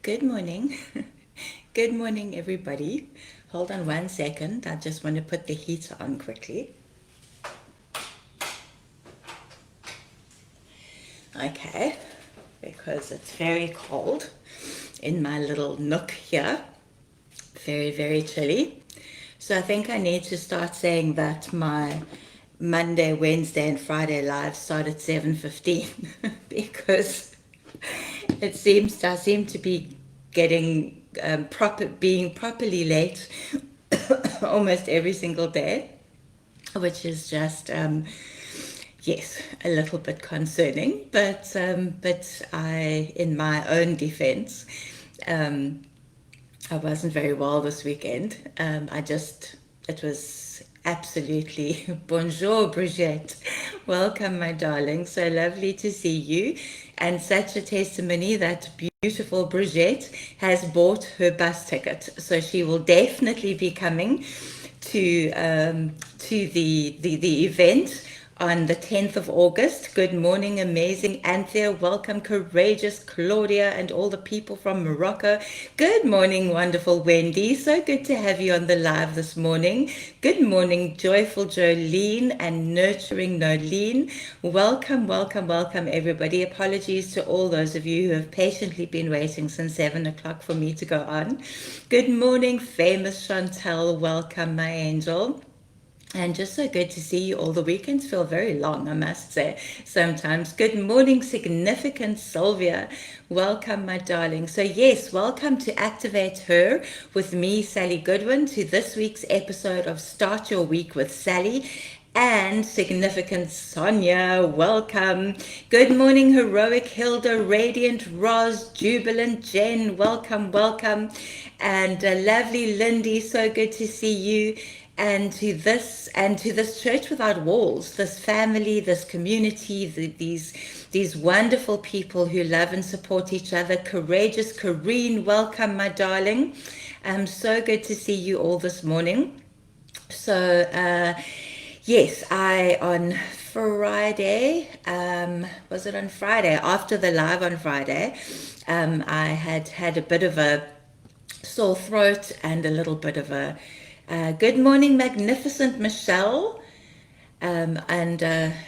Good morning. Good morning, everybody. Hold on one second. I just want to put the heater on quickly. Okay, because it's very cold in my little nook here. Very, very chilly. So I think I need to start saying that my Monday, Wednesday, and Friday lives start at 7:15 because I seem to be getting being properly late almost every single day, which is just yes, a little bit concerning. But in my own defense, um, I wasn't very well this weekend. It was absolutely bonjour, Brigitte. Welcome, my darling. So lovely to see you. And such a testimony that beautiful Brigitte has bought her bus ticket. So she will definitely be coming to the event on the 10th of August. Good morning, amazing Anthea. Welcome, courageous Claudia, and all the people from Morocco. Good morning, wonderful Wendy. So good to have you on the live this morning. Good morning, joyful Jolene and nurturing Nolene. Welcome, welcome, welcome, everybody. Apologies to all those of you who have patiently been waiting since 7 o'clock for me to go on. Good morning, famous Chantel. Welcome, my angel. And just so good to see you all. The weekends feel very long, I must say, sometimes. Good morning, significant Sylvia. Welcome, my darling. So yes, welcome to Activate Her with me, Sally Goodwin, to this week's episode of Start Your Week with Sally. And significant Sonia, welcome. Good morning, heroic Hilda, radiant Roz, jubilant Jen, welcome, welcome. And lovely Lindy, so good to see you. And to this church without walls, this family, this community, these wonderful people who love and support each other. Courageous Corrine, welcome, my darling. So good to see you all this morning. So yes, I on Friday, was it on Friday, after the live on Friday, I had a bit of a sore throat and a little bit of a good morning, magnificent Michelle. And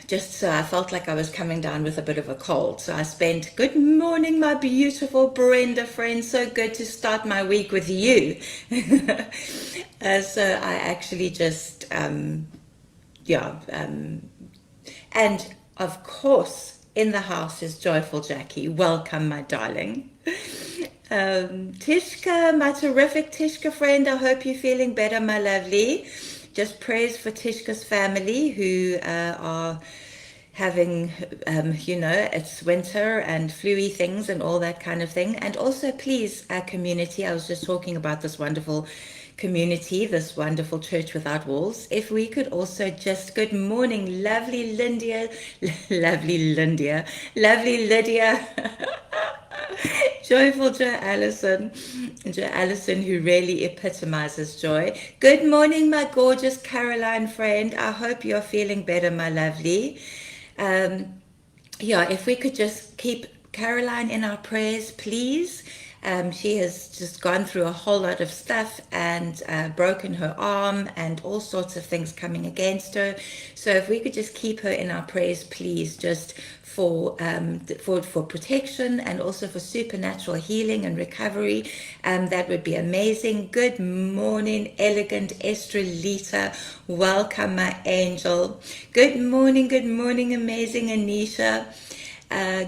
just so I felt like I was coming down with a bit of a cold. So I spent, good morning, my beautiful Brenda friend. So good to start my week with you. So I actually just, and of course, in the house is Joyful Jackie. Welcome, my darling. Tishka, my terrific Tishka friend, I hope you're feeling better, my lovely. Just prayers for Tishka's family who are having, it's winter and flu-y things and all that kind of thing. And also, please, our community, I was just talking about this wonderful community, this wonderful church without walls. If we could also just, good morning, lovely Lydia, lovely Lydia, lovely Lydia. Joyful Joe Allison, who really epitomizes joy. Good morning, my gorgeous Caroline friend. I hope you're feeling better, my lovely. If we could just keep Caroline in our prayers, please. She has just gone through a whole lot of stuff and broken her arm and all sorts of things coming against her. So if we could just keep her in our prayers, please, just for protection and also for supernatural healing and recovery, that would be amazing. Good morning, elegant Estrelita. Welcome, my angel. Good morning, amazing Anisha.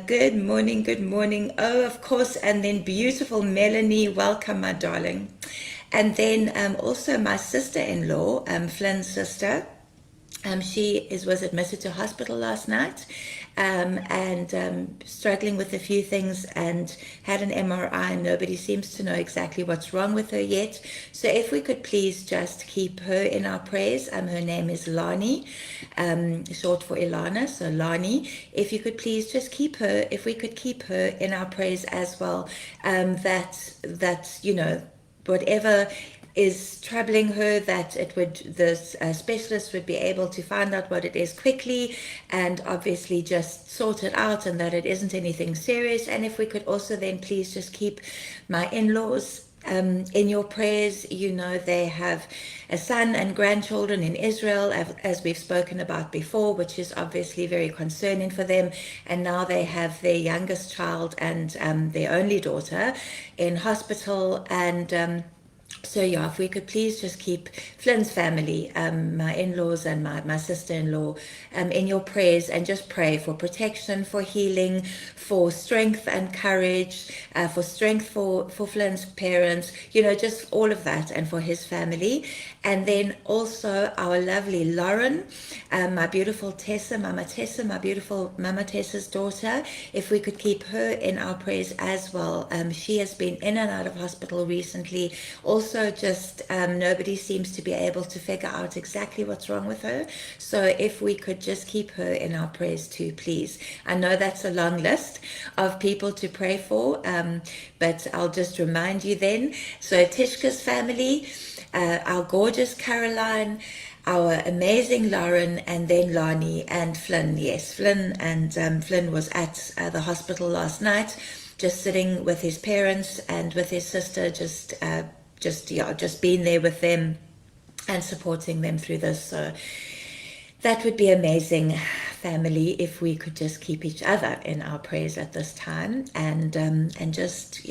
Good morning, good morning. Oh, of course, and then beautiful Melanie. Welcome, my darling. And then also my sister-in-law, Flynn's sister. She was admitted to hospital last night and struggling with a few things and had an MRI. Nobody seems to know exactly what's wrong with her yet. So if we could please just keep her in our prayers. Her name is Lani, short for Ilana. So Lani, if you could please just if we could keep her in our prayers as well. That whatever is troubling her, that the specialist would be able to find out what it is quickly and obviously just sort it out, and that it isn't anything serious. And if we could also then please just keep my in-laws in your prayers. You know, they have a son and grandchildren in Israel, as we've spoken about before, which is obviously very concerning for them. And now they have their youngest child and their only daughter in hospital. And so yeah, if we could please just keep Flynn's family, my in-laws and my sister-in-law, in your prayers, and just pray for protection, for healing, for strength and courage, for strength for Flynn's parents, you know, just all of that, and for his family. And then also our lovely Lauren, my beautiful Tessa, my beautiful Mama Tessa's daughter, if we could keep her in our prayers as well. She has been in and out of hospital recently. Also, just nobody seems to be able to figure out exactly what's wrong with her. So if we could just keep her in our prayers too, please. I know that's a long list of people to pray for, but I'll just remind you then. So Tishka's family, our gorgeous Caroline, our amazing Lauren, and then Lani and Flynn. Yes, Flynn, and Flynn was at the hospital last night, just sitting with his parents and with his sister, just being there with them and supporting them through this. So that would be amazing, family, if we could just keep each other in our prayers at this time, and just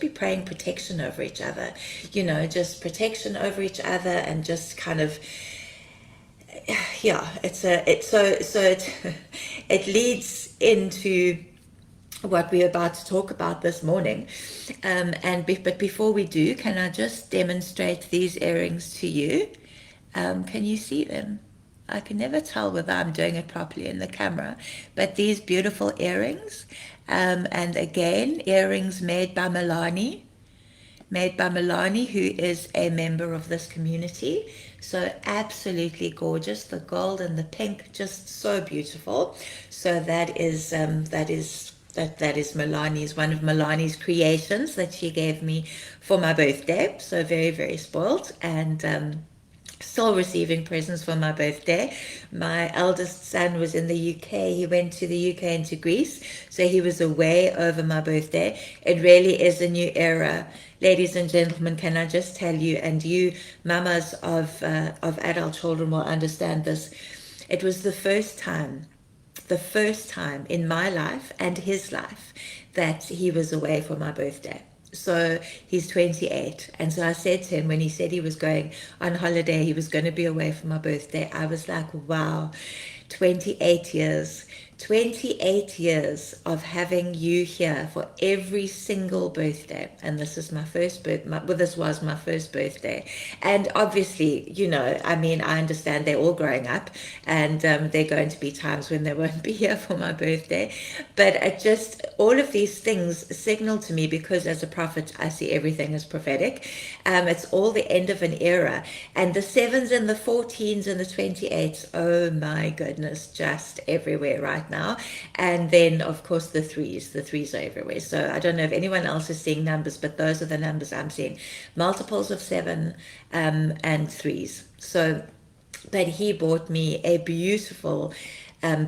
be praying protection over each other, you know, just protection over each other, and just kind of it leads into what we're about to talk about this morning, but before we do, can I just demonstrate these earrings to you? Can you see them? I can never tell whether I'm doing it properly in the camera, but these beautiful earrings, and again, earrings made by Milani, who is a member of this community. So absolutely gorgeous. The gold and the pink, just so beautiful. So that is Milani's, one of Milani's creations that she gave me for my birthday. So very, very spoiled, and still receiving presents for my birthday. My eldest son was in the UK. He went to the UK and to Greece, so he was away over my birthday. It really is a new era, ladies and gentlemen. Can I just tell you, and you mamas of adult children will understand this. It was the first time in my life and his life that he was away for my birthday. So he's 28. And so I said to him, when he said he was going on holiday, he was going to be away for my birthday, I was like, wow, 28 years. 28 years of having you here for every single birthday. And this is my first this was my first birthday. And obviously, you know, I mean, I understand they're all growing up, and there are going to be times when they won't be here for my birthday. But it just, all of these things signal to me, because as a prophet, I see everything as prophetic. It's all the end of an era. And the 7s and the 14s and the 28s, oh my goodness, just everywhere right now. And then of course the threes are everywhere. So I don't know if anyone else is seeing numbers, but those are the numbers I'm seeing, multiples of 7 and threes. So, but he bought me a beautiful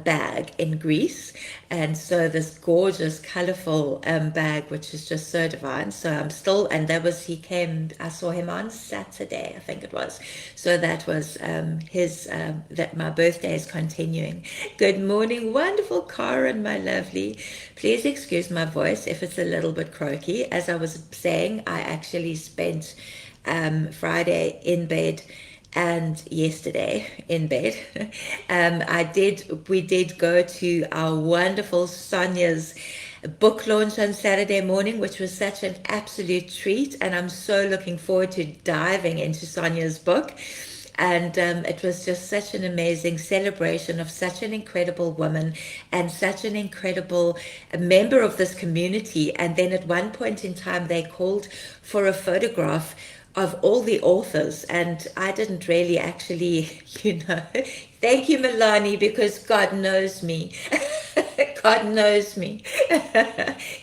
bag in Greece, and so this gorgeous colorful bag, which is just so divine. So I'm still, and that was, I saw him on Saturday, I think it was. So that was that my birthday is continuing. Good morning, wonderful Karen, my lovely. Please excuse my voice if it's a little bit croaky. As I was saying, I actually spent Friday in bed and yesterday in bed. We did go to our wonderful Sonia's book launch on Saturday morning, which was such an absolute treat, and I'm so looking forward to diving into Sonia's book. And it was just such an amazing celebration of such an incredible woman and such an incredible member of this community. And then at one point in time, they called for a photograph of all the authors, and I didn't really actually, you know, thank you, Milani, because God knows me. God knows me.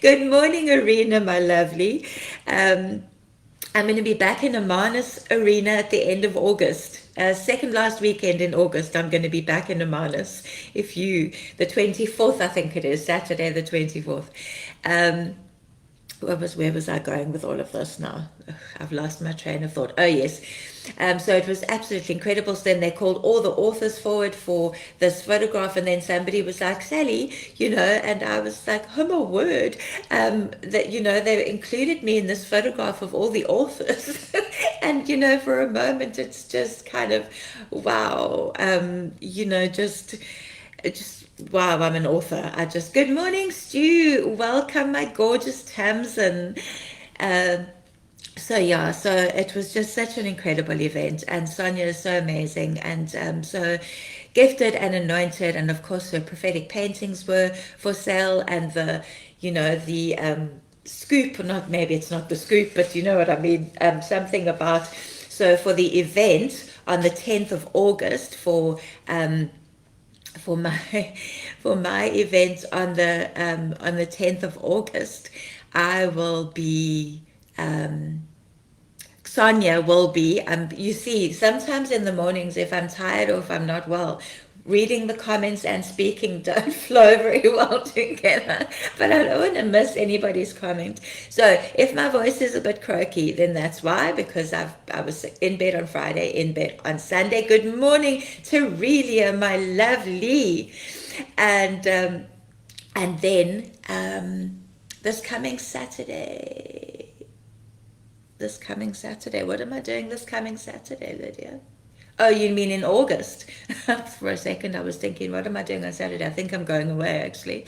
Good morning, Arena, my lovely. I'm going to be back in Amanus Arena at the end of August. Second last weekend in August, I'm going to be back in Amanus. The 24th, I think it is, Saturday the 24th. Where was I going with all of this now? Ugh, I've lost my train of thought. Oh, yes. So it was absolutely incredible. So then they called all the authors forward for this photograph, and then somebody was like, Sally, and I was like, oh my word, that, they included me in this photograph of all the authors. And, for a moment, it's just kind of, wow, just wow, I'm an author. Good morning, Stu. Welcome, my gorgeous Tamsin. So it was just such an incredible event, and Sonia is so amazing and so gifted and anointed, and of course her prophetic paintings were for sale, and the scoop, or not, maybe it's not the scoop, but you know what I mean, something about, so for the event on the 10th of August for my event on the 10th of August, I will be Sonia will be, you see, sometimes in the mornings, if I'm tired or if I'm not well, reading the comments and speaking don't flow very well together, but I don't want to miss anybody's comment. So if my voice is a bit croaky, then that's why, because I was in bed on Friday, in bed on Sunday. Good morning, Terelia, my lovely. And then this coming Saturday, what am I doing this coming Saturday, Lydia? Oh, you mean in August? For a second, I was thinking, what am I doing on Saturday? I think I'm going away, actually.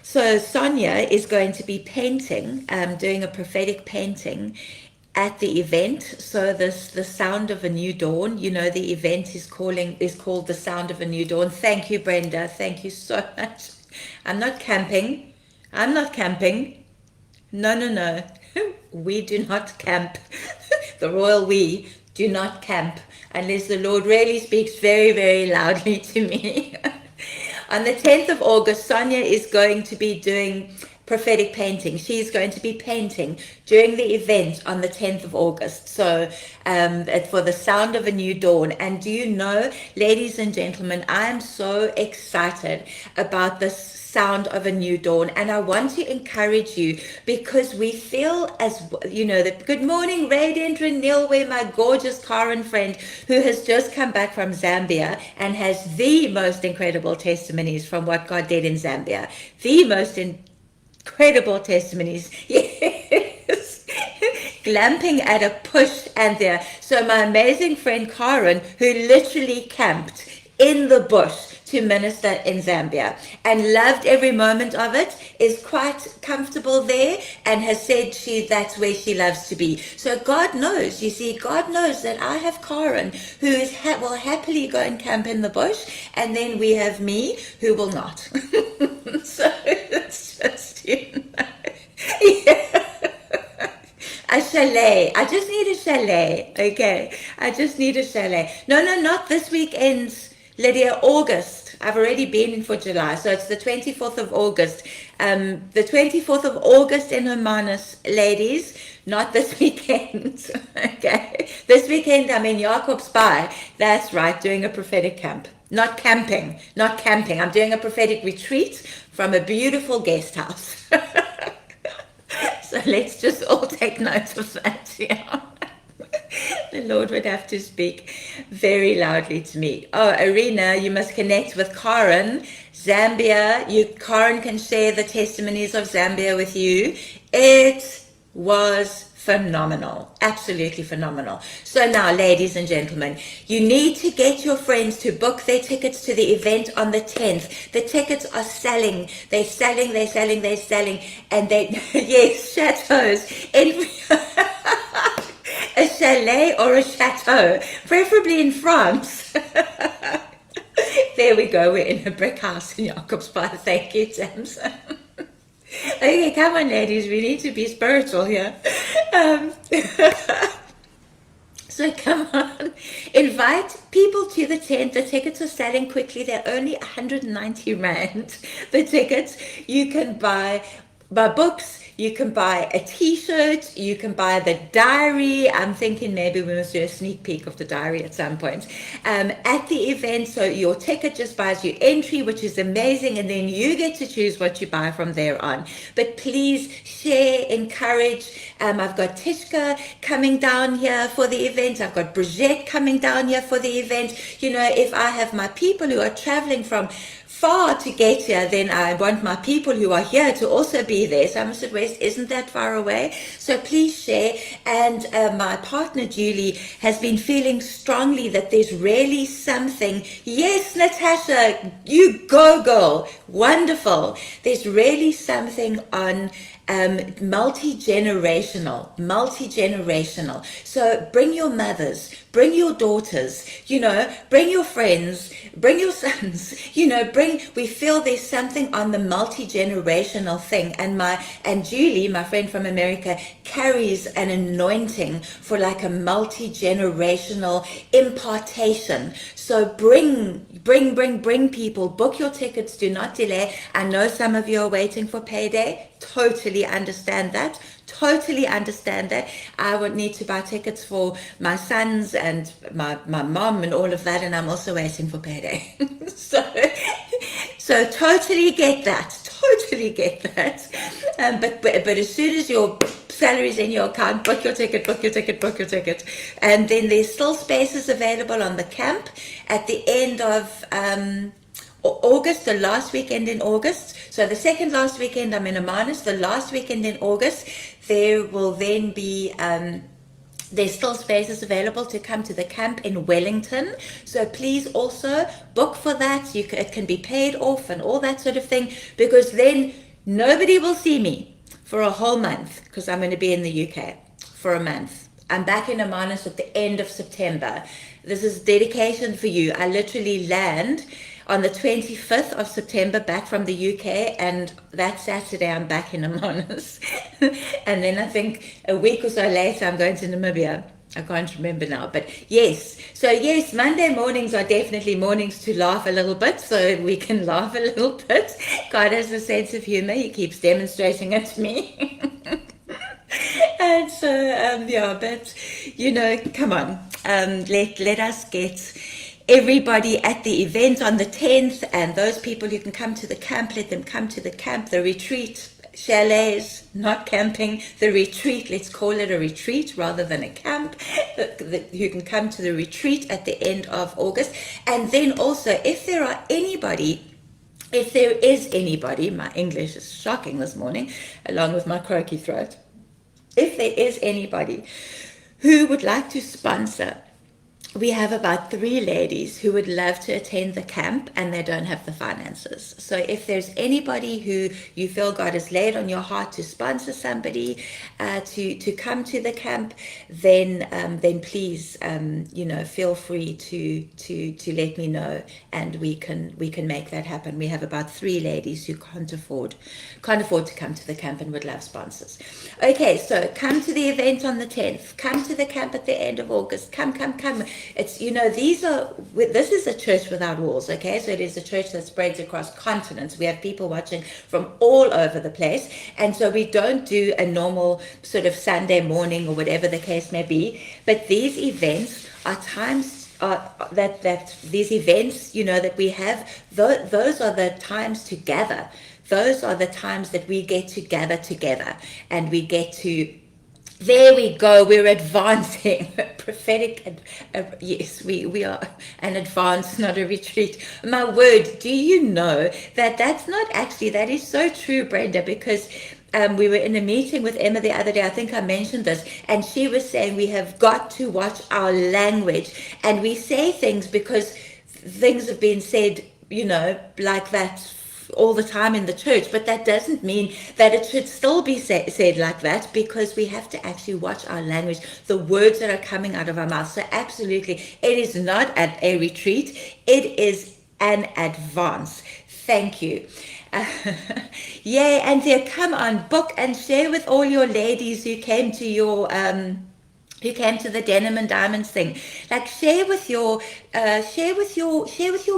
So Sonia is going to be painting, doing a prophetic painting at the event. So the Sound of a New Dawn, the event is called the Sound of a New Dawn. Thank you, Brenda. Thank you so much. I'm not camping. No. We do not camp. The royal we do not camp unless the Lord really speaks very, very loudly to me. On the 10th of August, Sonia is going to be doing prophetic painting. She's going to be painting during the event on the 10th of August. So for the Sound of a New Dawn. And do you know, ladies and gentlemen, I am so excited about this Sound of a New Dawn, and I want to encourage you, because we feel that good morning, Radiant Renil, where my gorgeous Karen friend, who has just come back from Zambia and has the most incredible testimonies from what God did in Zambia, the most incredible testimonies. Yes. Glamping at a push and there. So my amazing friend Karen, who literally camped in the bush to minister in Zambia and loved every moment of it, is quite comfortable there and has said that's where she loves to be. So God knows, God knows that I have Karen who will happily go and camp in the bush, and then we have me who will not. So it's just, yeah. A chalet. I just need a chalet. Okay. I just need a chalet. No, not this weekend, Lydia. August. I've already been in for July. So it's the 24th of August. The 24th of August in Hermanus, ladies. Not this weekend. Okay. This weekend I'm in Jakobsbaai. That's right. Doing a prophetic camp. Not camping. I'm doing a prophetic retreat from a beautiful guest house. So let's just all take note of that. Yeah. The Lord would have to speak very loudly to me. Oh, Arena, you must connect with Karen. Zambia, Karen can share the testimonies of Zambia with you. It was phenomenal, absolutely phenomenal. So now, ladies and gentlemen, you need to get your friends to book their tickets to the event on the 10th. The tickets are selling. They're selling. And yes, chateaus. A chalet or a chateau, preferably in France. There we go. We're in a brick house in Jakobsbaai. Thank you, Tamsin. Okay, come on, ladies. We need to be spiritual here. So come on. Invite people to the tent. The tickets are selling quickly. They're only 190 Rand. The tickets. You can buy books. You can buy a t-shirt, you can buy the diary. I'm thinking maybe we must do a sneak peek of the diary at some point at the event. So your ticket just buys you entry, which is amazing, and then you get to choose what you buy from there on. But please share, encourage. I've got Tishka coming down here for the event. I've got Brigitte coming down here for the event. You know, if I have my people who are traveling from far to get here, then I want my people who are here to also be there. Somerset West isn't that far away, so please share. And my partner Julie has been feeling strongly that there's really something. Yes, Natasha, you go girl, wonderful. There's really something on multi-generational. So bring your mothers, bring your daughters, you know, bring your friends, bring your sons, you know, we feel there's something on the multi-generational thing. And Julie, my friend from America, carries an anointing for like a multi-generational impartation. So bring people, book your tickets, do not delay. I know some of you are waiting for payday. Totally understand that. I would need to buy tickets for my sons and my mom and all of that, and I'm also waiting for payday. so totally get that. But as soon as your salary's in your account, book your ticket. And then there's still spaces available on the camp at the end of August, the last weekend in August. So the second last weekend I'm in Amanus, the last weekend in August, there will then be there's still spaces available to come to the camp in Wellington. So please also book for that. It can be paid off and all that sort of thing, because then nobody will see me for a whole month, because I'm going to be in the UK for a month. I'm back in Amanus at the end of September. This is dedication for you. I literally land on the 25th of September back from the UK, and that Saturday I'm back in Amanus. And then I think a week or so later I'm going to Namibia. I can't remember now, but yes. So yes, Monday mornings are definitely mornings to laugh a little bit, so we can laugh a little bit. God has a sense of humor. He keeps demonstrating it to me. And so, yeah, but, you know, come on, let us get everybody at the event on the 10th, and those people who can come to the camp, let them come to the camp, the retreat, chalets, not camping, the retreat, let's call it a retreat rather than a camp, who can come to the retreat at the end of August. And then also, if there is anybody, my English is shocking this morning, along with my croaky throat, if there is anybody who would like to sponsor, we have about 3 ladies who would love to attend the camp and they don't have the finances. So if there's anybody who you feel God has laid on your heart to sponsor somebody to come to the camp, then please feel free to let me know, and we can make that happen. We have about 3 ladies who can't afford to come to the camp and would love sponsors. Okay, so come to the event on the 10th. Come to the camp at the end of August. Come. It's, this is a church without walls, okay? So it is a church that spreads across continents. We have people watching from all over the place. And so we don't do a normal sort of Sunday morning or whatever the case may be. But these events are times these events, that we have, those are the times to gather. Those are the times that we get to gather together, and we get to, there we go, we're advancing. Prophetic, yes, we are an advance, not a retreat. My word, do you know that is so true, Brenda, because we were in a meeting with Emma the other day, I think I mentioned this, and she was saying we have got to watch our language, and we say things because things have been said, like that all the time in the church, but that doesn't mean that it should still be said like that, because we have to actually watch our language, the words that are coming out of our mouth. So absolutely, it is not a retreat, it is an advance. Thank you. Yay, Anthea, come on, book and share with all your ladies who came to your the Denim and Diamonds thing. Like, share with your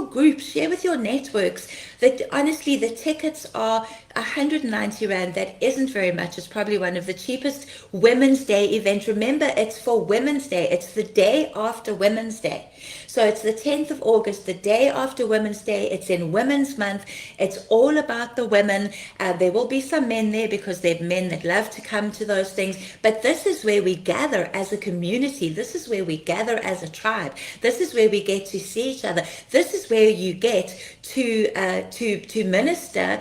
groups, share with your networks, that honestly the tickets are 190 Rand, that isn't very much. It's probably one of the cheapest Women's Day events. Remember, it's for Women's Day. It's the day after Women's Day. So it's the 10th of August, the day after Women's Day. It's in Women's Month. It's all about the women. There will be some men there because they're men that love to come to those things. But this is where we gather as a community. This is where we gather as a tribe. This is where we get to see each other. This is where you get to minister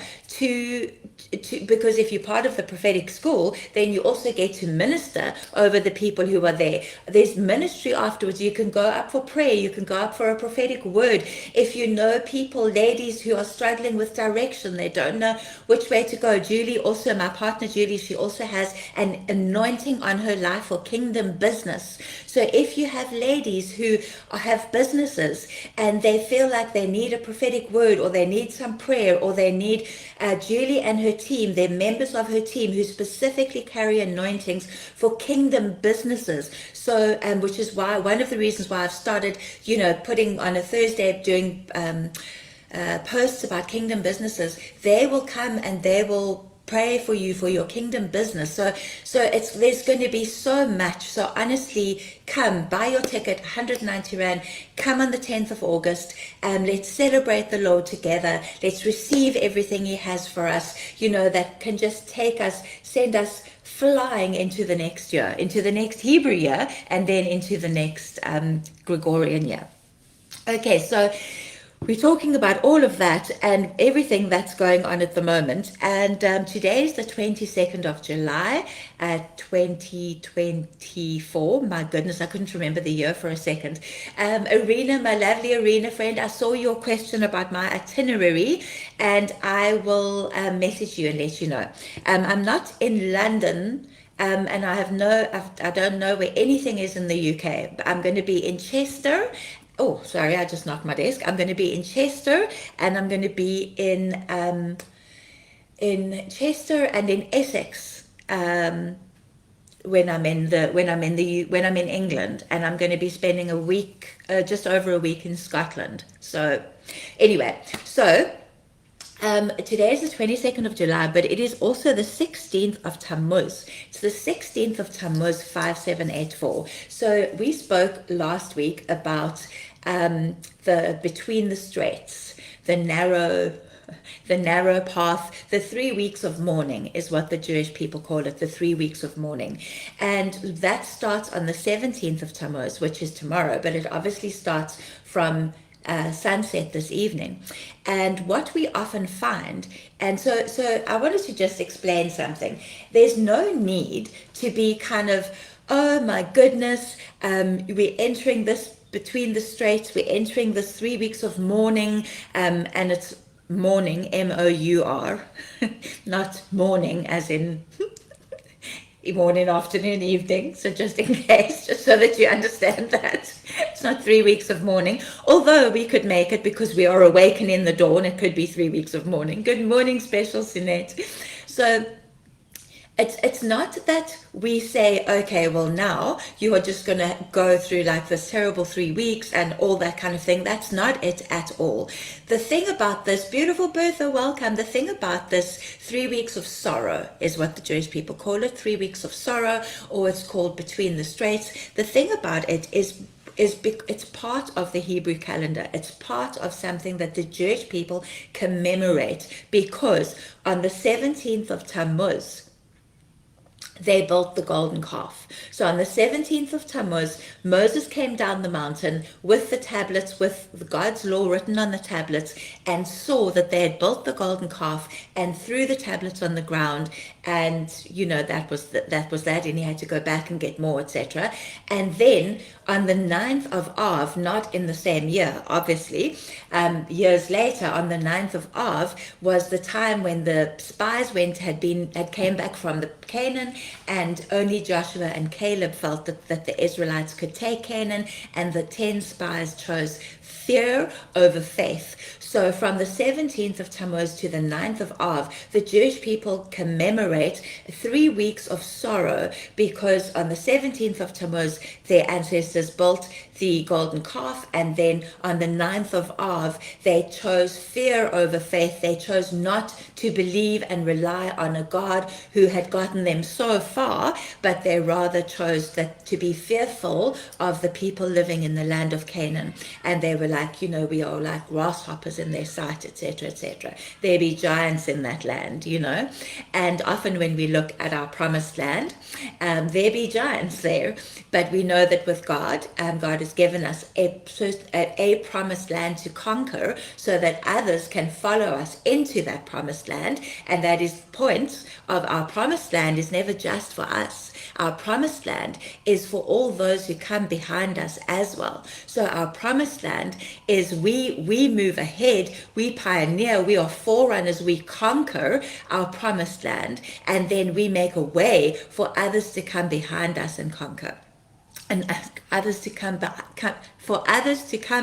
because if you're part of the prophetic school, then you also get to minister over the people who are there. There's ministry afterwards. You can go up for prayer. You can go up for a prophetic word. If you know people, ladies who are struggling with direction, they don't know which way to go. Julie, also my partner Julie, she also has an anointing on her life for kingdom business. So if you have ladies who have businesses and they feel like they need a prophetic word, or they need some prayer, or they need Julie and her team, they're members of her team who specifically carry anointings for kingdom businesses. So, which is why, one of the reasons why I've started, putting on a Thursday, doing posts about kingdom businesses. They will come and they will pray for you for your kingdom business. So there's going to be so much. So honestly, come buy your ticket, 190 Rand. Come on the 10th of August, and let's celebrate the Lord together. Let's receive everything He has for us. That can just send us flying into the next year, into the next Hebrew year, and then into the next Gregorian year. Okay, so we're talking about all of that and everything that's going on at the moment. And today is the 22nd of July, 2024. My goodness, I couldn't remember the year for a second. Arena, my lovely Arena friend, I saw your question about my itinerary, and I will message you and let you know. I'm not in London. And I don't know where anything is in the UK. But I'm going to be in Chester. Oh, sorry, I just knocked my desk. I'm going to be in Chester, and I'm going to be in Chester and in Essex when I'm in England, and I'm going to be spending a week, just over a week in Scotland. So, anyway, today is the 22nd of July, but it is also the 16th of Tammuz. It's the 16th of Tammuz, 5784. So we spoke last week about the between the straits, the narrow path. The 3 weeks of mourning is what the Jewish people call it, the 3 weeks of mourning. And that starts on the 17th of Tammuz, which is tomorrow, but it obviously starts from sunset this evening. And what we often find, and so I wanted to just explain something. There's no need to be kind of, oh my goodness, we're entering this between the straits, we're entering this 3 weeks of mourning, and it's mourning, M-O-U-R, not morning as in morning, afternoon, evening. So just in case, just so that you understand that it's not 3 weeks of mourning, although we could make it, because we are awakening the dawn, it could be 3 weeks of mourning. Good morning, special Sinette. So it's not that we say, okay, well, now you are just going to go through like this terrible 3 weeks and all that kind of thing. That's not it at all. The thing about this, beautiful Bertha, welcome. The thing about this 3 weeks of sorrow is what the Jewish people call it, 3 weeks of sorrow, or it's called between the straits. The thing about it is it's part of the Hebrew calendar. It's part of something that the Jewish people commemorate, because on the 17th of Tammuz, they built the golden calf. So on the 17th of Tammuz, Moses came down the mountain with the tablets, with God's law written on the tablets, and saw that they had built the golden calf and threw the tablets on the ground. And, that was that. And he had to go back and get more, etc. And then on the 9th of Av, not in the same year, obviously, years later, on the 9th of Av was the time when the spies had came back from the Canaan, and only Joshua and Caleb felt that the Israelites could take Canaan, and the 10 spies chose fear over faith. So from the 17th of Tammuz to the 9th of Av, the Jewish people commemorate 3 weeks of sorrow, because on the 17th of Tammuz, their ancestors built the golden calf, and then on the 9th of Av, they chose fear over faith. They chose not to believe and rely on a God who had gotten them so far, but they rather chose to be fearful of the people living in the land of Canaan. And they were like, we are like grasshoppers in their sight, etc., etc. There be giants in that land, And often when we look at our promised land, there be giants there. But we know that with God, God has given us a promised land to conquer, so that others can follow us into that promised land. And that is point of our promised land is never just for us. Our promised land is for all those who come behind us as well. So our promised land is we move ahead, we pioneer, we are forerunners, we conquer our promised land, and then we make a way for others to come behind us and conquer. And ask others to come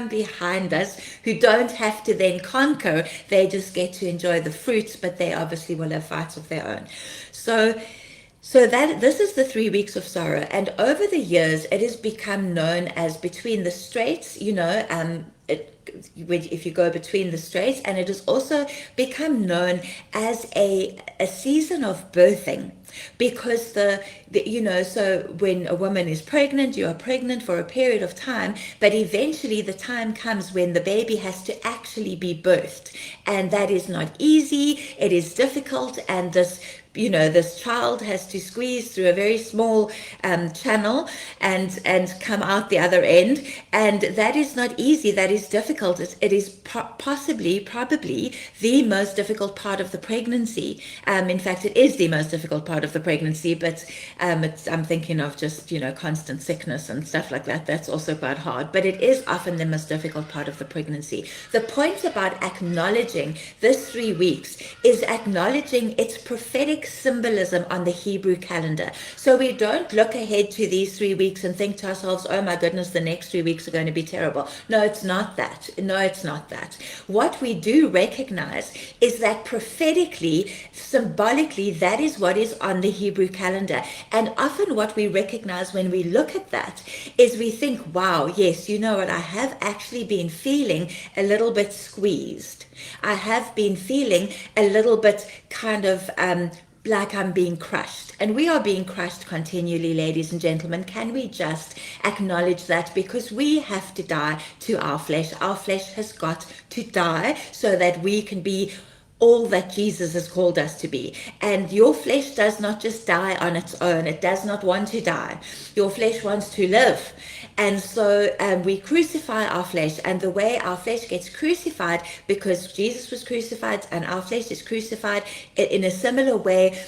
behind us, who don't have to then conquer. They just get to enjoy the fruits, but they obviously will have fights of their own. So that this is the 3 weeks of sorrow, and over the years it has become known as between the straits. If you go between the straits, and it has also become known as a season of birthing, because so when a woman is pregnant, you are pregnant for a period of time, but eventually the time comes when the baby has to actually be birthed, and that is not easy. It is difficult, and this child has to squeeze through a very small channel and come out the other end, and that is not easy. That is difficult. It is probably the most difficult part of the pregnancy. In fact, it is the most difficult part of the pregnancy, but I'm thinking of just constant sickness and stuff like that. That's also quite hard, but it is often the most difficult part of the pregnancy. The point about acknowledging this 3 weeks is acknowledging its prophetic symbolism on the Hebrew calendar. So we don't look ahead to these 3 weeks and think to ourselves, oh my goodness, the next 3 weeks are going to be terrible. No, it's not that. What we do recognize is that prophetically, symbolically, that is what is on the Hebrew calendar. And often what we recognize when we look at that is we think, wow, yes, you know what, I have actually been feeling a little bit squeezed. I have been feeling a little bit kind of like I'm being crushed. And we are being crushed continually, ladies and gentlemen. Can we just acknowledge that? Because we have to die to our flesh. Our flesh has got to die so that we can be all that Jesus has called us to be. And your flesh does not just die on its own. It does not want to die. Your flesh wants to live. And so we crucify our flesh, and the way our flesh gets crucified, because Jesus was crucified and our flesh is crucified in a similar way,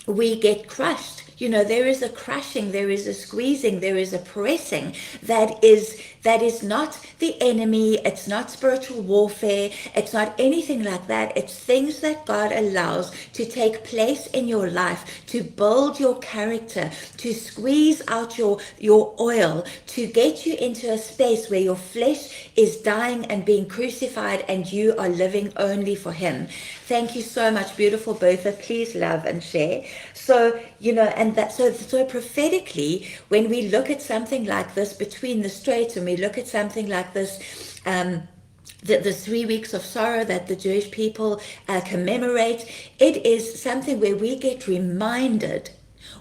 we get crushed. There is a crushing, there is a squeezing, there is a pressing that is not the enemy. It's not spiritual warfare. It's not anything like that. It's things that God allows to take place in your life to build your character, to squeeze out your oil, to get you into a space where your flesh is dying and being crucified and you are living only for Him. Thank you so much, beautiful Bertha. Please love and share. So, and that, so prophetically, when we look at something like this between the straits, and we look at something like this, the 3 weeks of sorrow that the Jewish people commemorate, it is something where we get reminded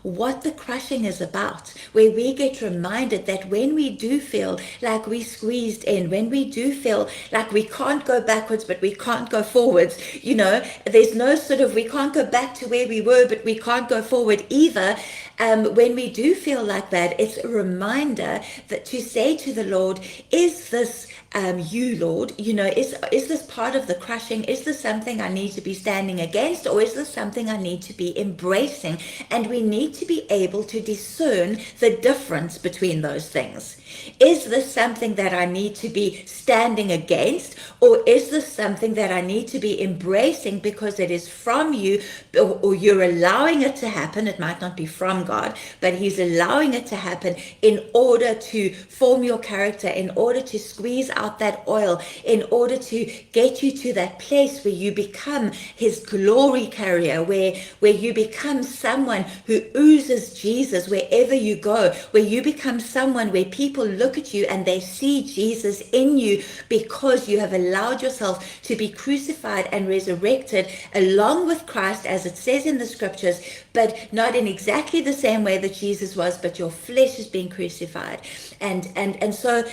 what the crushing is about, where we get reminded that when we do feel like we squeezed in, when we do feel like we can't go backwards but we can't go forwards, there's no we can't go back to where we were but we can't go forward either. When we do feel like that, it's a reminder that to say to the Lord, is this you, Lord? Is this part of the crushing? Is this something I need to be standing against, or is this something I need to be embracing? And we need to be able to discern the difference between those things. Is this something that I need to be standing against, or is this something that I need to be embracing because it is from you, or you're allowing it to happen? It might not be from God, but He's allowing it to happen in order to form your character, in order to squeeze out that oil, in order to get you to that place where you become His glory carrier, where you become someone who oozes Jesus wherever you go, where you become someone where people look at you and they see Jesus in you, because you have allowed yourself to be crucified and resurrected along with Christ, as it says in the scriptures, but not in exactly the same way that Jesus was, but your flesh is being crucified. And so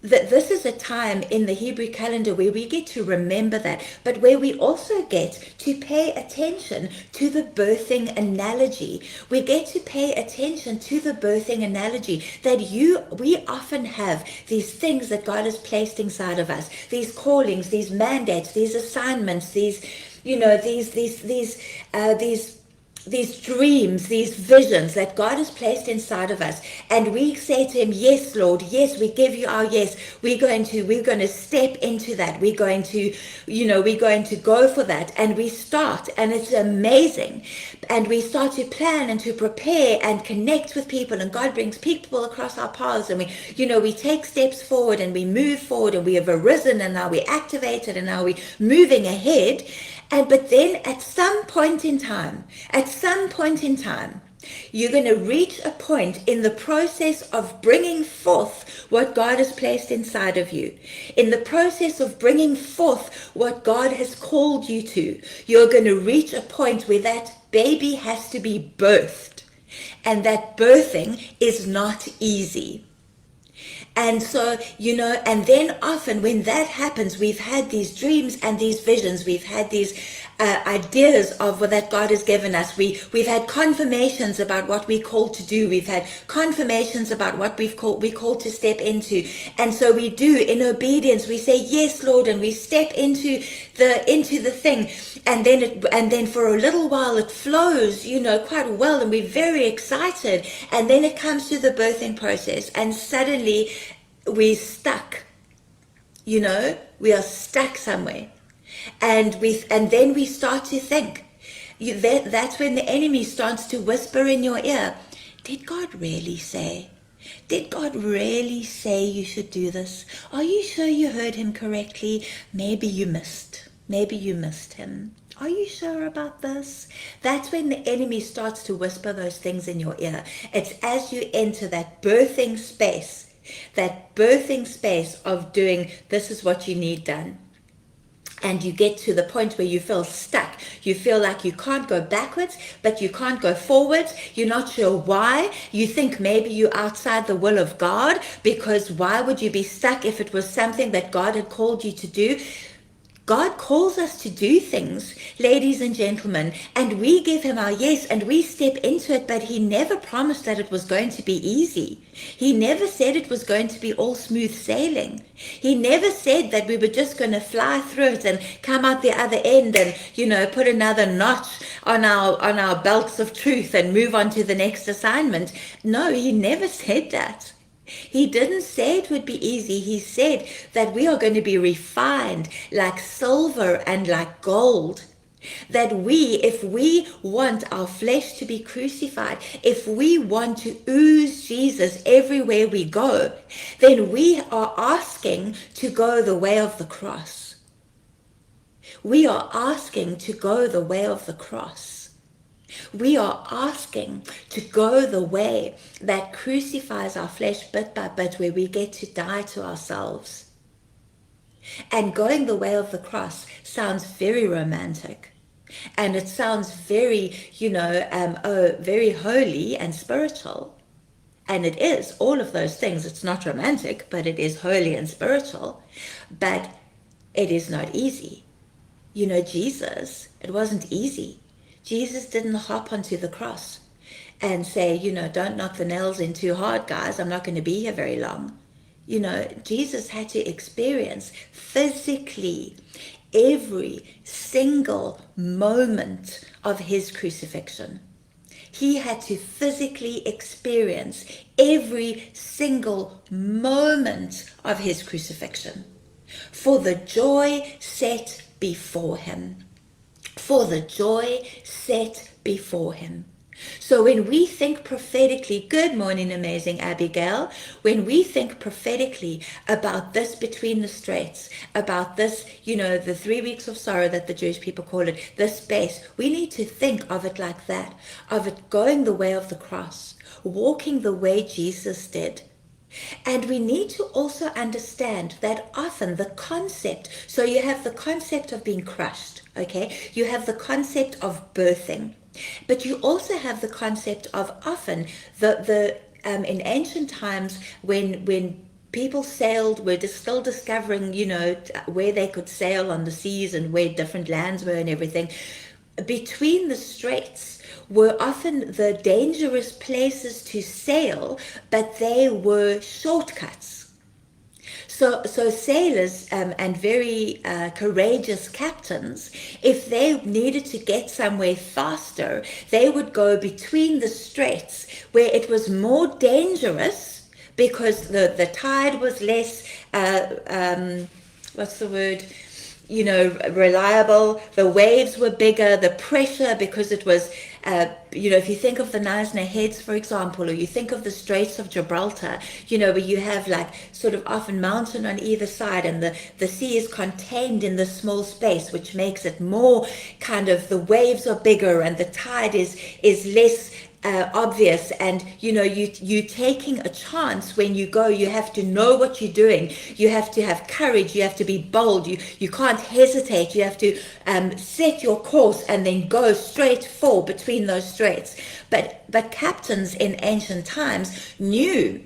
this is a time in the Hebrew calendar where we get to remember that, but where we also get to pay attention to the birthing analogy. We get to pay attention to the birthing analogy that we often have these things that God has placed inside of us, these callings, these mandates, these assignments, these dreams, these visions that God has placed inside of us, and we say to Him, yes, Lord, yes, we give you our yes. We're going to step into that. We're going to go for that, and we start, and it's amazing, and we start to plan and to prepare and connect with people, and God brings people across our paths, and we take steps forward, and we move forward, and we have arisen, and now we're activated, and now we're moving ahead. But then at some point in time, you're going to reach a point in the process of bringing forth what God has placed inside of you. In the process of bringing forth what God has called you to, you're going to reach a point where that baby has to be birthed. And that birthing is not easy. And so, and then often when that happens, we've had these dreams and these visions, we've had these ideas of what that God has given us. We've had confirmations about what we're called to do. We've had confirmations about what we're called to step into. And so we do, in obedience, we say, yes, Lord, and we step into the thing. And then for a little while it flows, quite well, and we're very excited. And then it comes to the birthing process, and suddenly we're stuck. We are stuck somewhere. And then we start to think. That's when the enemy starts to whisper in your ear, did God really say? Did God really say you should do this? Are you sure you heard Him correctly? Maybe you missed Him. Are you sure about this? That's when the enemy starts to whisper those things in your ear. It's as you enter that birthing space of doing, this is what you need done. And you get to the point where you feel stuck. You feel like you can't go backwards, but you can't go forwards. You're not sure why. You think maybe you're outside the will of God, because why would you be stuck if it was something that God had called you to do? God calls us to do things, ladies and gentlemen, and we give Him our yes and we step into it, but He never promised that it was going to be easy. He never said it was going to be all smooth sailing. He never said that we were just going to fly through it and come out the other end and, put another notch on our belts of truth and move on to the next assignment. No, He never said that. He didn't say it would be easy. He said that we are going to be refined like silver and like gold. That if we want our flesh to be crucified, if we want to ooze Jesus everywhere we go, then we are asking to go the way of the cross. We are asking to go the way of the cross. We are asking to go the way that crucifies our flesh bit by bit, where we get to die to ourselves. And going the way of the cross sounds very romantic. And it sounds very, very holy and spiritual. And it is all of those things. It's not romantic, but it is holy and spiritual. But it is not easy. Jesus, it wasn't easy. Jesus didn't hop onto the cross and say, don't knock the nails in too hard, guys. I'm not going to be here very long. Jesus had to experience physically every single moment of his crucifixion. He had to physically experience every single moment of his crucifixion for the joy set before him. For the joy set before him. So when we think prophetically, good morning, amazing Abigail, when we think prophetically about this between the straits, about this, the 3 weeks of sorrow that the Jewish people call it, this space, we need to think of it like that, of it going the way of the cross, walking the way Jesus did. And we need to also understand that often the concept, so you have the concept of being crushed, okay? You have the concept of birthing, but you also have the concept of often in ancient times when people sailed, were still discovering, where they could sail on the seas and where different lands were and everything. Between the straits were often the dangerous places to sail, but they were shortcuts. So sailors and very courageous captains, if they needed to get somewhere faster, they would go between the straits where it was more dangerous because the tide was less, what's the word? Reliable. The waves were bigger, the pressure, because it was, if you think of the Nisna Heads, for example, or you think of the Straits of Gibraltar, where you have like sort of often mountain on either side and the sea is contained in this small space, which makes it more kind of, the waves are bigger and the tide is less obvious, and you taking a chance when you go. You have to know what you're doing. You have to have courage. You have to be bold. You can't hesitate. You have to set your course and then go straight for between those straits. But captains in ancient times knew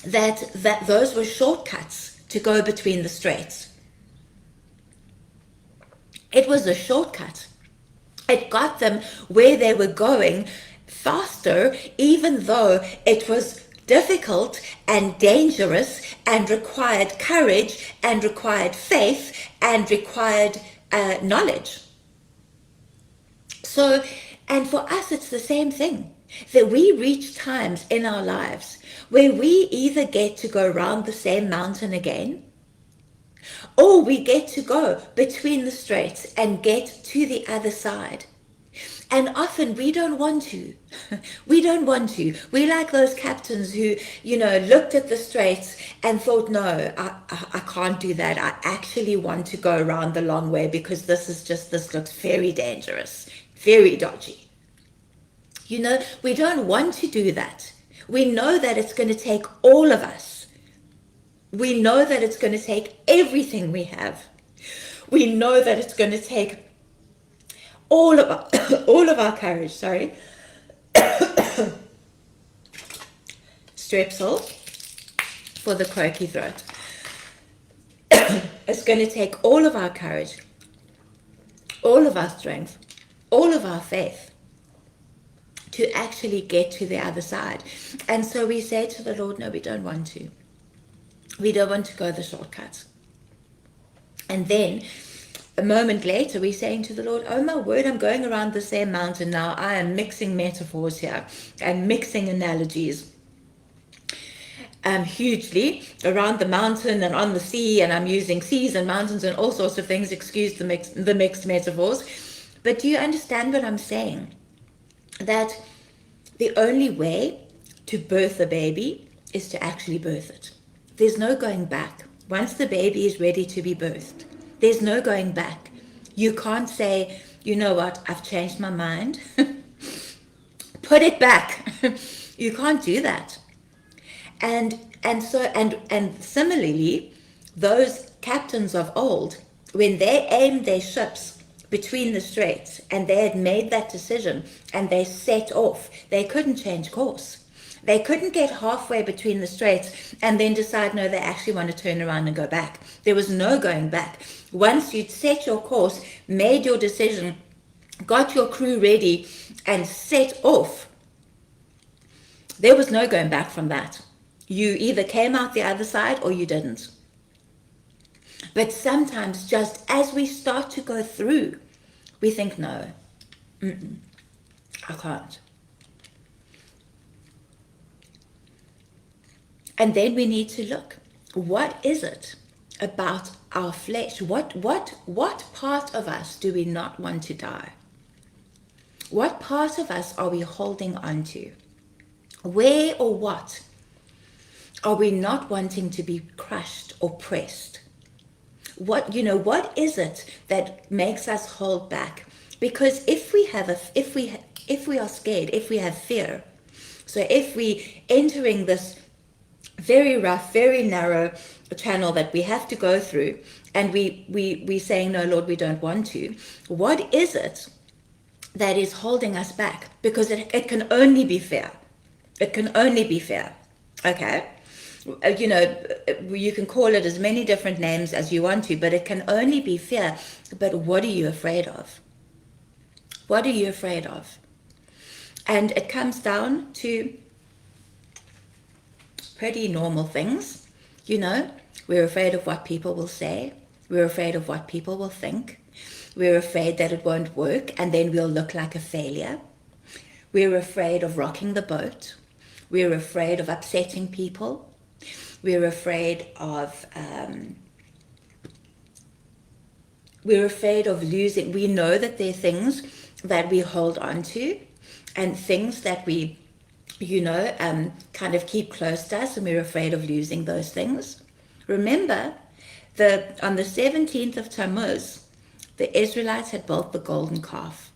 that those were shortcuts to go between the straits. It was a shortcut. It got them where they were going faster, even though it was difficult and dangerous and required courage and required faith and required knowledge. So, and for us, it's the same thing, that we reach times in our lives where we either get to go around the same mountain again, or we get to go between the straits and get to the other side. And often we don't want to. We don't want to. We like those captains who, looked at the straits and thought, no, I can't do that. I actually want to go around the long way because this looks very dangerous, very dodgy. We don't want to do that. We know that it's going to take all of us. We know that it's going to take everything we have. We know that it's going to take all of our courage, Strepsil for the croaky throat. It's going to take all of our courage, all of our strength, all of our faith to actually get to the other side. And so we say to the Lord, no, we don't want to. We don't want to go the shortcuts. And then a moment later, we're saying to the Lord, oh my word, I'm going around the same mountain now. I am mixing metaphors here and mixing analogies hugely around the mountain and on the sea, and I'm using seas and mountains and all sorts of things. Excuse the mixed metaphors. But do you understand what I'm saying? That the only way to birth a baby is to actually birth it. There's no going back. Once the baby is ready to be birthed, there's no going back. You can't say, you know what, I've changed my mind. Put it back. You can't do that. And similarly, those captains of old, when they aimed their ships between the straits and they had made that decision and they set off, they couldn't change course. They couldn't get halfway between the straits and then decide, no, they actually want to turn around and go back. There was no going back. Once you'd set your course, made your decision, got your crew ready, and set off, there was no going back from that. You either came out the other side or you didn't. But sometimes, just as we start to go through, we think, no, I can't. And then we need to look, what is it about our flesh? What part of us do we not want to die? What part of us are we holding on to? Where or what are we not wanting to be crushed or pressed? What is it that makes us hold back? Because if we are scared, if we have fear, so if we entering this very rough, very narrow channel that we have to go through, and we saying, no, Lord, we don't want to, what is it that is holding us back? Because it can only be fear. It can only be fear. Okay? You can call it as many different names as you want to, but it can only be fear. But what are you afraid of? What are you afraid of? And it comes down to pretty normal things. We're afraid of what people will say. We're afraid of what people will think. We're afraid that it won't work and then we'll look like a failure. We're afraid of rocking the boat. We're afraid of upsetting people. We're afraid of losing. We know that there are things that we hold on to and things that we, kind of keep close to us, and we're afraid of losing those things. Remember, on the 17th of Tammuz, the Israelites had built the golden calf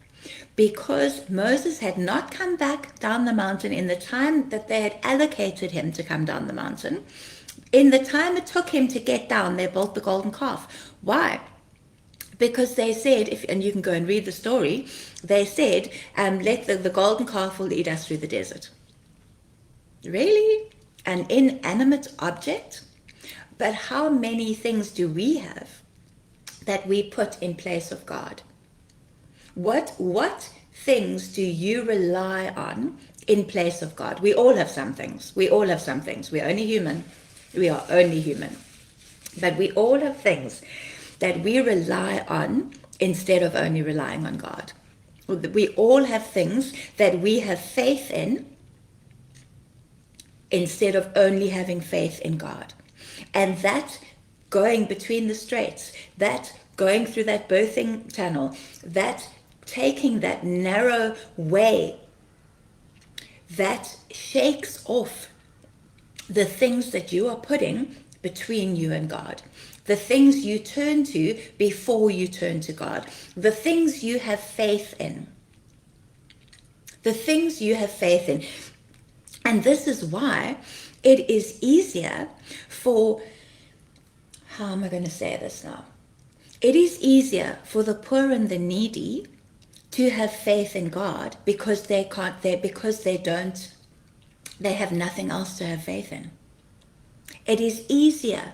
because Moses had not come back down the mountain in the time that they had allocated him to come down the mountain. In the time it took him to get down, they built the golden calf. Why? Because they said, and you can go and read the story, they said, let the golden calf will lead us through the desert. Really? An inanimate object? But how many things do we have that we put in place of God? What things do you rely on in place of God? We all have some things. We're only human. We are only human. But we all have things that we rely on instead of only relying on God. We all have things that we have faith in instead of only having faith in God. And that going between the straits, that going through that birthing tunnel, that taking that narrow way, that shakes off the things that you are putting between you and God, the things you turn to before you turn to God, the things you have faith in. The things you have faith in. And this is why it is easier for, how am I going to say this now? It is easier for the poor and the needy to have faith in God because they have nothing else to have faith in. It is easier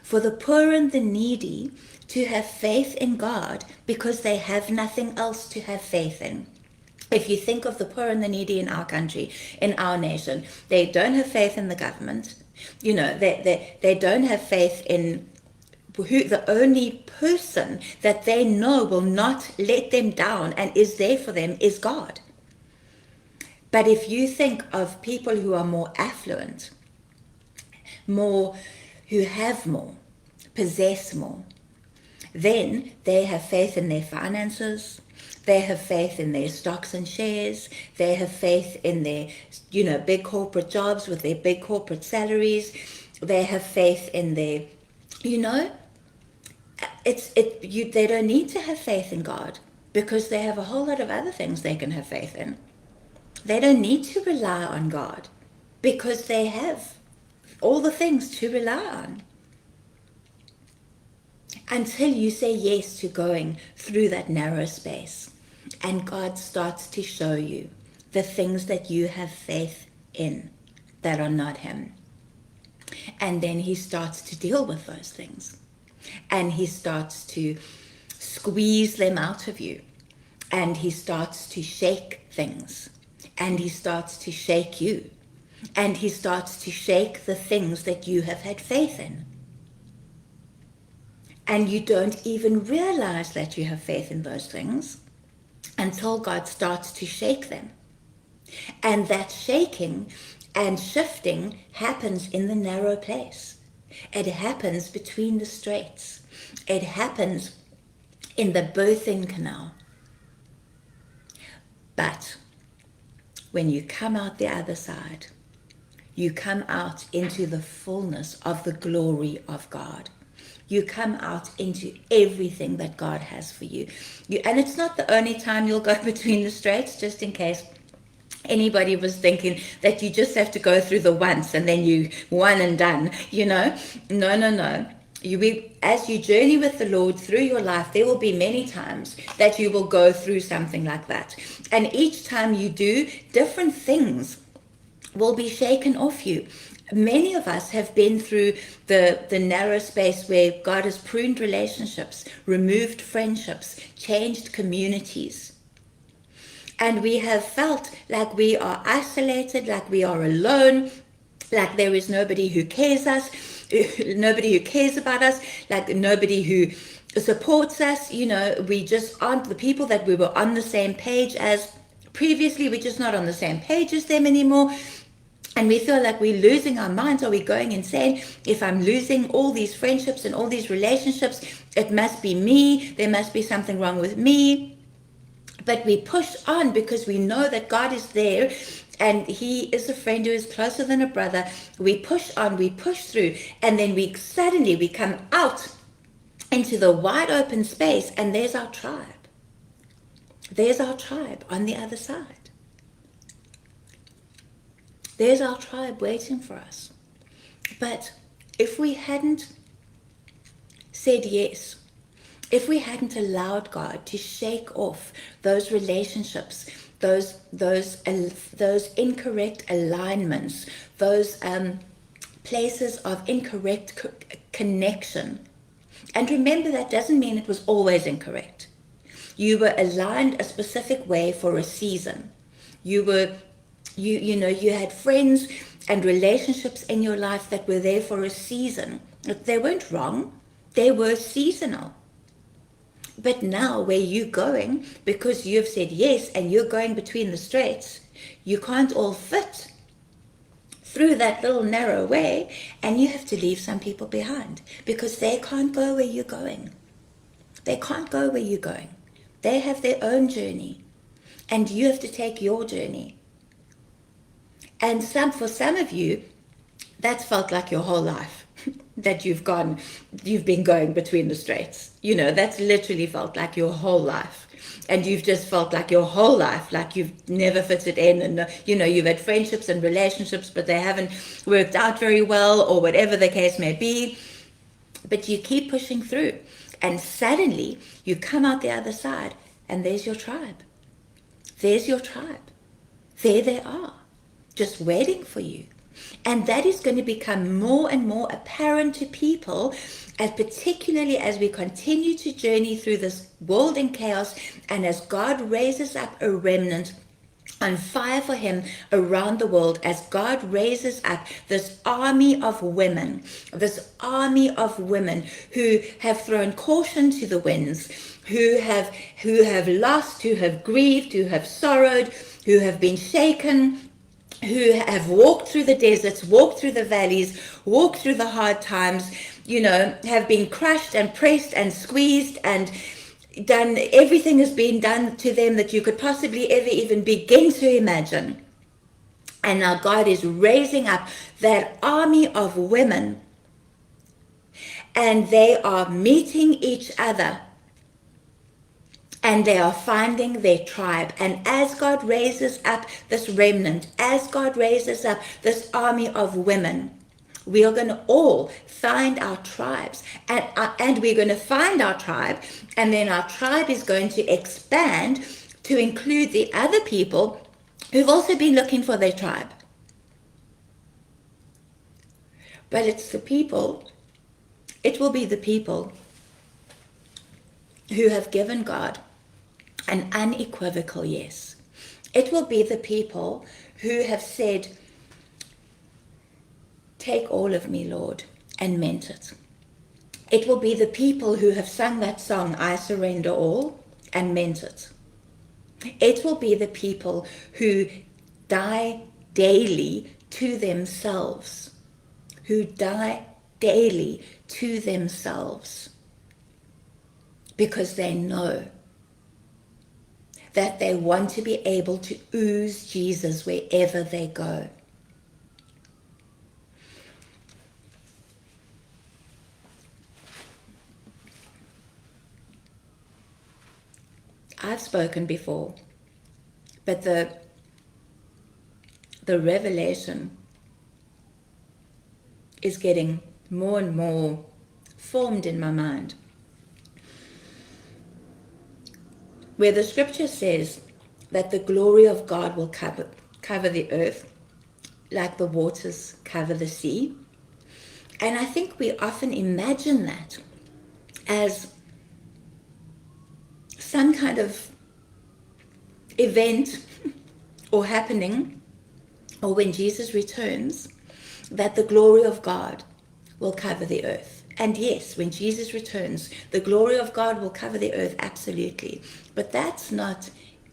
for the poor and the needy to have faith in God because they have nothing else to have faith in. If you think of the poor and the needy in our country, in our nation, they don't have faith in the government. They don't have faith in who the only person that they know will not let them down and is there for them is God. But if you think of people who are more affluent, who have more, possess more, then they have faith in their finances. They have faith in their stocks and shares. They have faith in their, big corporate jobs with their big corporate salaries. They have faith in their, they don't need to have faith in God because they have a whole lot of other things they can have faith in. They don't need to rely on God because they have all the things to rely on. Until you say yes to going through that narrow space and God starts to show you the things that you have faith in that are not Him. And then He starts to deal with those things and He starts to squeeze them out of you and He starts to shake things and He starts to shake you and he starts to shake the things that you have had faith in. And you don't even realize that you have faith in those things until God starts to shake them. And that shaking and shifting happens in the narrow place. It happens between the straits. It happens in the birthing canal. But when you come out the other side, you come out into the fullness of the glory of God. You come out into everything that God has for you. And it's not the only time you'll go between the straits, just in case anybody was thinking that you just have to go through the once and then you one and done, No. As you journey with the Lord through your life, there will be many times that you will go through something like that. And each time you do, different things will be shaken off you. Many of us have been through the narrow space where God has pruned relationships, removed friendships, changed communities. And we have felt like we are isolated, like we are alone, like there is nobody who cares about us, like nobody who supports us. We just aren't the people that we were on the same page as previously. We're just not on the same page as them anymore. And we feel like we're losing our minds. Are we going insane? If I'm losing all these friendships and all these relationships, it must be me. There must be something wrong with me. But we push on because we know that God is there and he is a friend who is closer than a brother. We push on, we push through, and then we come out into the wide open space, and there's our tribe. There's our tribe on the other side. There's our tribe waiting for us. But if we hadn't said yes, if we hadn't allowed God to shake off those relationships, those incorrect alignments, those places of incorrect connection, and remember that doesn't mean it was always incorrect. You were aligned a specific way for a season. You had friends and relationships in your life that were there for a season. They weren't wrong. They were seasonal. But now where you're going, because you've said yes and you're going between the straits, you can't all fit through that little narrow way, and you have to leave some people behind because they can't go where you're going. They can't go where you're going. They have their own journey, and you have to take your journey. And for some of you, that's felt like your whole life. That you've been going between the straits. That's literally felt like your whole life. And you've just felt like your whole life, like you've never fitted in. And, you've had friendships and relationships, but they haven't worked out very well, or whatever the case may be. But you keep pushing through. And suddenly you come out the other side, and there's your tribe. There's your tribe. There they are, just waiting for you. And that is going to become more and more apparent to people, and particularly as we continue to journey through this world in chaos, and as God raises up a remnant on fire for him around the world, as God raises up this army of women who have thrown caution to the winds, who have lost, who have grieved, who have sorrowed, who have been shaken, who have walked through the deserts, walked through the valleys, walked through the hard times, have been crushed and pressed and squeezed, and done everything has been done to them that you could possibly ever even begin to imagine. And now God is raising up that army of women, and they are meeting each other. And they are finding their tribe. And as God raises up this remnant, as God raises up this army of women, we are going to all find our tribes. And we're going to find our tribe. And then our tribe is going to expand to include the other people who've also been looking for their tribe. But it will be the people who have given God an unequivocal yes. It will be the people who have said, take all of me, Lord, and meant it. It will be the people who have sung that song, I surrender all, and meant it. It will be the people who die daily to themselves, who die daily to themselves, because they know that they want to be able to ooze Jesus wherever they go. I've spoken before, but the revelation is getting more and more formed in my mind, where the scripture says that the glory of God will cover the earth like the waters cover the sea. And I think we often imagine that as some kind of event or happening, or when Jesus returns, that the glory of God will cover the earth. And yes, when Jesus returns, the glory of God will cover the earth, absolutely. But that's not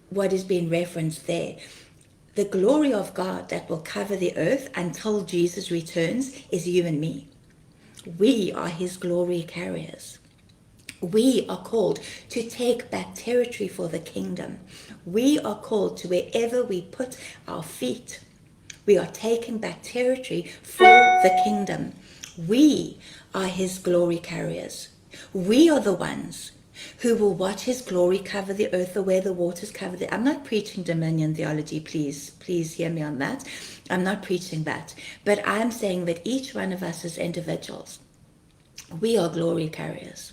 what is being referenced there. The glory of God that will cover the earth until Jesus returns is you and me. We are his glory carriers. We are called to take back territory for the kingdom. We are called to wherever we put our feet. We are taking back territory for the kingdom. We are his glory carriers. We are the ones who will watch his glory cover the earth the way the waters cover the... I'm not preaching dominion theology, please hear me on that. I'm not preaching that. But I'm saying that each one of us as individuals, we are glory carriers.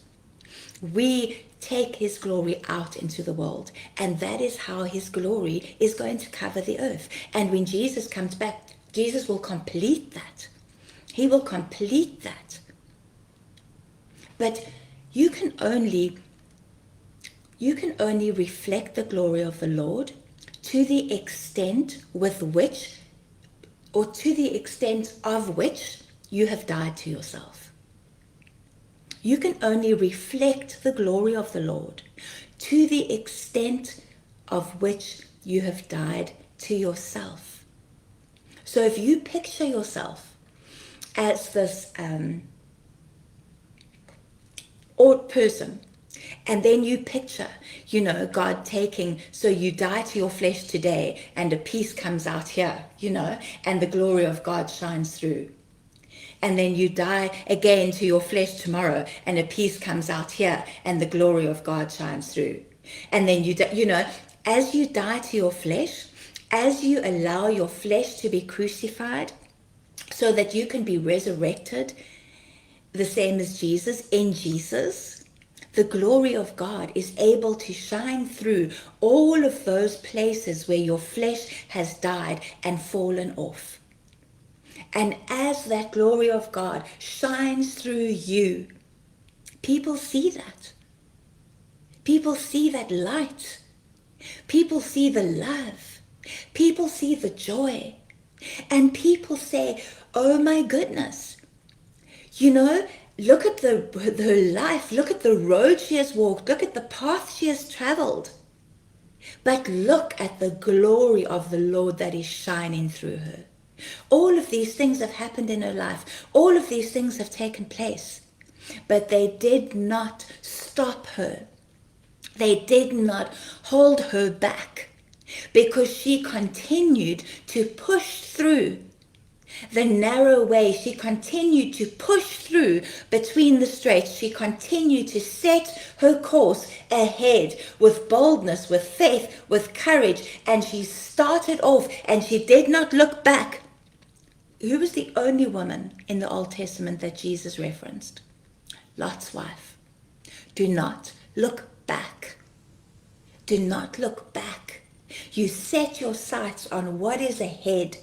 We take his glory out into the world, and that is how his glory is going to cover the earth. And when Jesus comes back, Jesus will complete that. He will complete that. But you can only reflect the glory of the Lord to the extent with which, or to the extent of which, you have died to yourself. You can only reflect the glory of the Lord to the extent of which you have died to yourself. So if you picture yourself as this odd person, and then you picture, God taking, so you die to your flesh today and a piece comes out here, and the glory of God shines through. And then you die again to your flesh tomorrow and a piece comes out here and the glory of God shines through. And then as you die to your flesh, as you allow your flesh to be crucified so that you can be resurrected the same as Jesus, in Jesus, the glory of God is able to shine through all of those places where your flesh has died and fallen off. And as that glory of God shines through you, people see that. People see that light. People see the love. People see the joy. And people say, oh my goodness, look at her life. Look at the road she has walked. Look at the path she has traveled. But look at the glory of the Lord that is shining through her. All of these things have happened in her life. All of these things have taken place. But they did not stop her. They did not hold her back, because she continued to push through the narrow way. She continued to push through between the straits. She continued to set her course ahead with boldness, with faith, with courage. And she started off and she did not look back. Who was the only woman in the Old Testament that Jesus referenced? Lot's wife. Do not look back. Do not look back. You set your sights on what is ahead.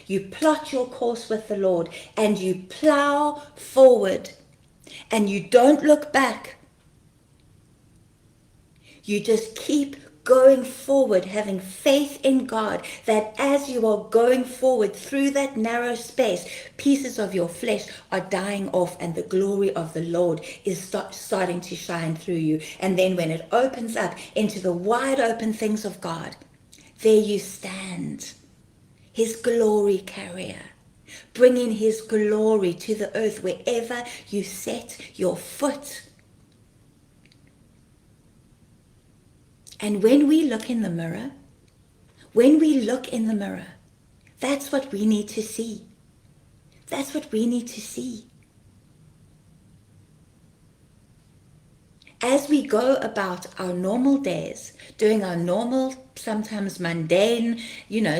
You plot your course with the Lord and you plow forward and you don't look back. You just keep going forward, having faith in God, that as you are going forward through that narrow space, pieces of your flesh are dying off and the glory of the Lord is starting to shine through you. And then when it opens up into the wide open things of God, there you stand, his glory carrier, bringing his glory to the earth wherever you set your foot. And when we look in the mirror, that's what we need to see. That's what we need to see. As we go about our normal days, doing our normal, sometimes mundane,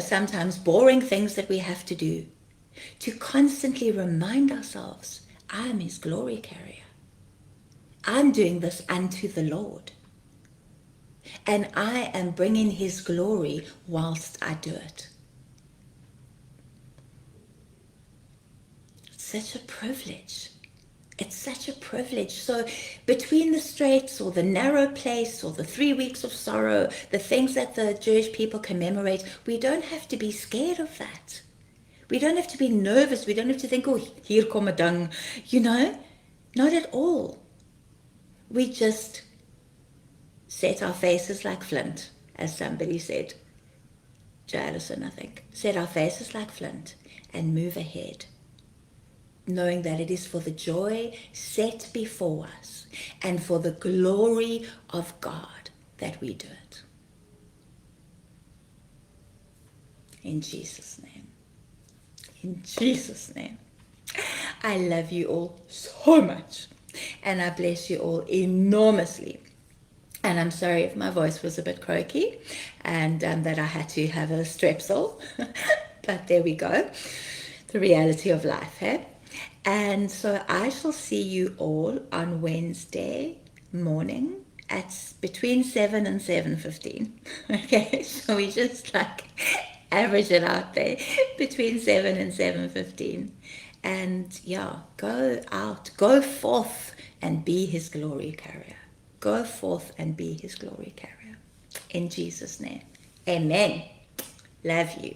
sometimes boring things that we have to do, to constantly remind ourselves, I am his glory carrier. I'm doing this unto the Lord. And I am bringing his glory whilst I do it. It's such a privilege. It's such a privilege. So between the straits or the narrow place or the 3 weeks of sorrow, the things that the Jewish people commemorate, we don't have to be scared of that. We don't have to be nervous. We don't have to think, oh, hier kom 'n ding. Not at all. We just set our faces like flint, as somebody said. Jalison, I think. Set our faces like flint and move ahead, knowing that it is for the joy set before us and for the glory of God that we do it. In Jesus' name. In Jesus' name. I love you all so much, and I bless you all enormously. And I'm sorry if my voice was a bit croaky and that I had to have a strepsil. But there we go. The reality of life, hey? And so I shall see you all on Wednesday morning at between 7 and 7:15. Okay, so we just average it out there between 7 and 7:15. And go out, go forth and be his glory carrier. Go forth and be his glory carrier. In Jesus' name. Amen. Love you.